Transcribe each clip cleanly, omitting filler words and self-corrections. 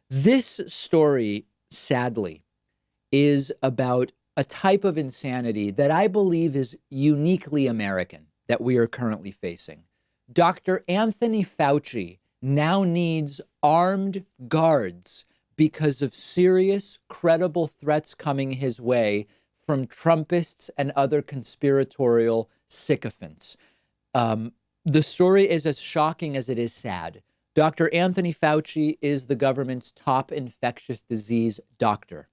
This story, sadly, is about a type of insanity that I believe is uniquely American that we are currently facing. Dr. Anthony Fauci now needs armed guards because of serious, credible threats coming his way from Trumpists and other conspiratorial sycophants. The story is as shocking as it is sad. Dr. Anthony Fauci is the government's top infectious disease doctor.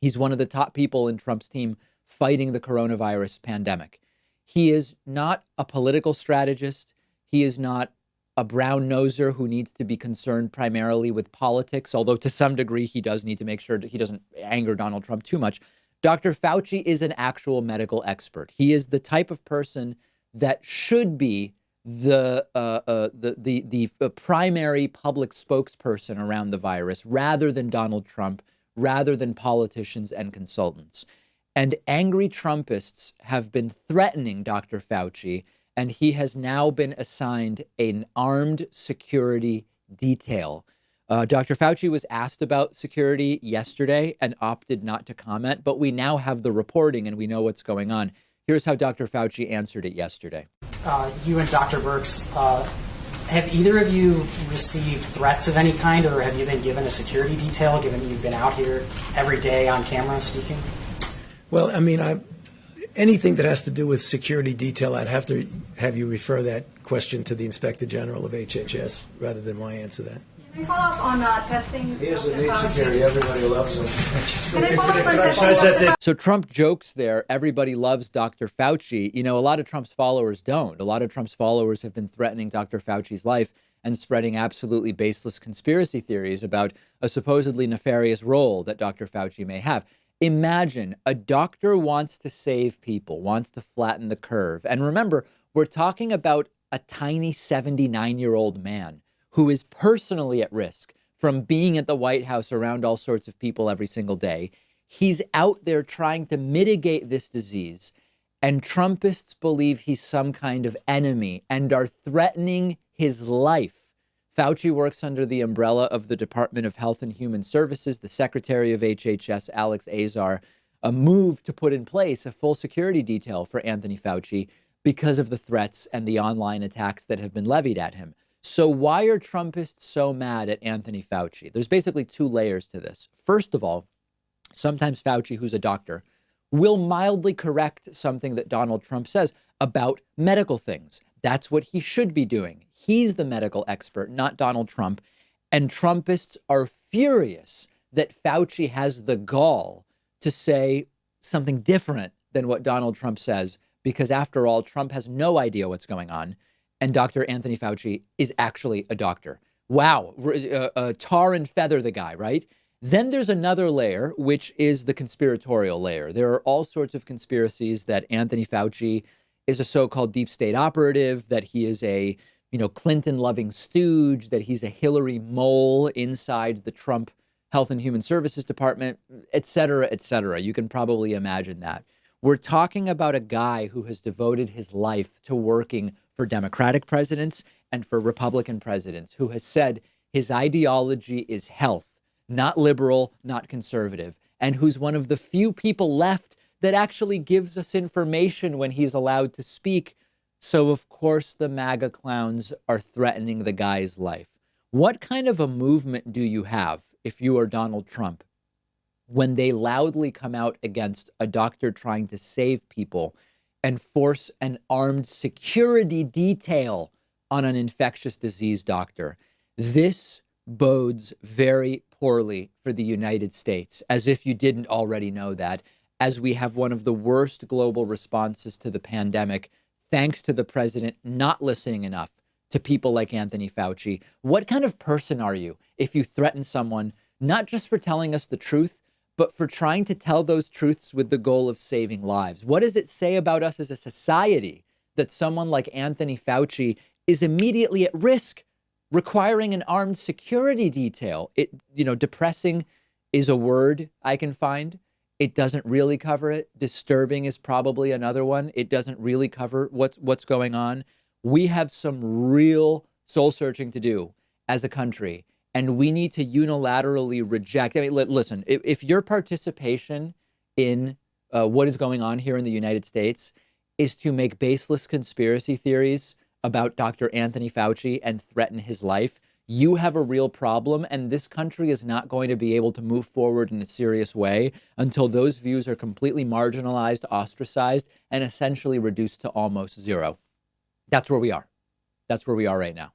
He's one of the top people in Trump's team fighting the coronavirus pandemic. He is not a political strategist. He is not a brown noser who needs to be concerned primarily with politics, although to some degree he does need to make sure that he doesn't anger Donald Trump too much. Dr. Fauci is an actual medical expert. He is the type of person that should be the primary public spokesperson around the virus rather than Donald Trump, rather than politicians and consultants. And angry Trumpists have been threatening Dr. Fauci, and he has now been assigned an armed security detail. Dr. Fauci was asked about security yesterday and opted not to comment, but we now have the reporting and we know what's going on. Here's how Dr. Fauci answered it yesterday. You and Dr. Birx, have either of you received threats of any kind, or have you been given a security detail, given that you've been out here every day on camera speaking? Well, I mean, anything that has to do with security detail, I'd have to have you refer that question to the Inspector General of HHS rather than my answer that. Can I follow up on testing? He doesn't need security. Everybody loves him. Can I follow up on testing? So Trump jokes there, everybody loves Dr. Fauci. You know, a lot of Trump's followers don't. A lot of Trump's followers have been threatening Dr. Fauci's life and spreading absolutely baseless conspiracy theories about a supposedly nefarious role that Dr. Fauci may have. Imagine a doctor wants to save people, wants to flatten the curve. And remember, we're talking about a tiny 79-year-old man who is personally at risk from being at the White House around all sorts of people every single day. He's out there trying to mitigate this disease, and Trumpists believe he's some kind of enemy and are threatening his life. Fauci works under the umbrella of the Department of Health and Human Services. The Secretary of HHS, Alex Azar, moved to put in place a full security detail for Anthony Fauci because of the threats and the online attacks that have been levied at him. So why are Trumpists so mad at Anthony Fauci? There's basically two layers to this. First of all, sometimes Fauci, who's a doctor, will mildly correct something that Donald Trump says about medical things. That's what he should be doing. He's the medical expert, not Donald Trump. And Trumpists are furious that Fauci has the gall to say something different than what Donald Trump says, because after all, Trump has no idea what's going on. And Dr. Anthony Fauci is actually a doctor. Wow, tar and feather the guy, right? Then there's another layer, which is the conspiratorial layer. There are all sorts of conspiracies that Anthony Fauci is a so-called deep state operative, that he is a, Clinton-loving stooge, that he's a Hillary mole inside the Trump Health and Human Services Department, et cetera, et cetera. You can probably imagine that. We're talking about a guy who has devoted his life to working for Democratic presidents and for Republican presidents, who has said his ideology is health, not liberal, not conservative, and who's one of the few people left that actually gives us information when he's allowed to speak. So, of course, the MAGA clowns are threatening the guy's life. What kind of a movement do you have if you are Donald Trump when they loudly come out against a doctor trying to save people and force an armed security detail on an infectious disease doctor? This bodes very poorly for the United States, as if you didn't already know that, as we have one of the worst global responses to the pandemic, thanks to the president not listening enough to people like Anthony Fauci. What kind of person are you if you threaten someone, not just for telling us the truth, but for trying to tell those truths with the goal of saving lives? What does it say about us as a society that someone like Anthony Fauci is immediately at risk, requiring an armed security detail? Depressing is a word I can find. It doesn't really cover it. Disturbing is probably another one. It doesn't really cover what's going on. We have some real soul searching to do as a country. and we need to unilaterally reject. I mean, listen, if your participation in what is going on here in the United States is to make baseless conspiracy theories about Dr. Anthony Fauci and threaten his life, you have a real problem, and this country is not going to be able to move forward in a serious way until those views are completely marginalized, ostracized, and essentially reduced to almost zero. That's where we are. That's where we are right now.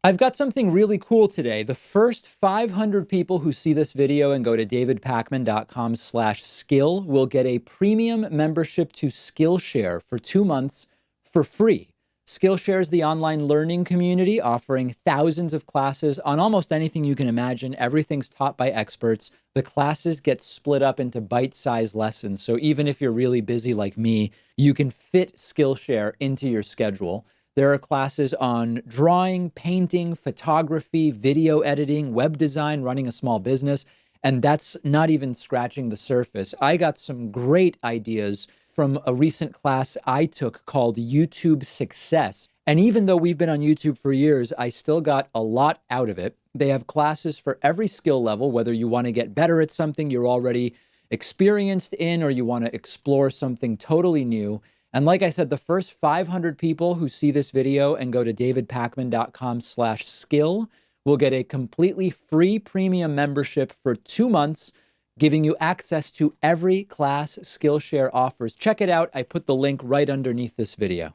I've got something really cool today. The first 500 people who see this video and go to davidpakman.com/skill will get a premium membership to Skillshare for 2 months for free. Skillshare is the online learning community offering thousands of classes on almost anything you can imagine. Everything's taught by experts. The classes get split up into bite-sized lessons. So even if you're really busy like me, you can fit Skillshare into your schedule. There are classes on drawing, painting, photography, video editing, web design, running a small business. And that's not even scratching the surface. I got some great ideas from a recent class I took called YouTube Success. And even though we've been on YouTube for years, I still got a lot out of it. They have classes for every skill level, whether you want to get better at something you're already experienced in or you want to explore something totally new. And like I said, the first 500 people who see this video and go to davidpakman.com/skill will get a completely free premium membership for 2 months, giving you access to every class Skillshare offers. Check it out. I put the link right underneath this video.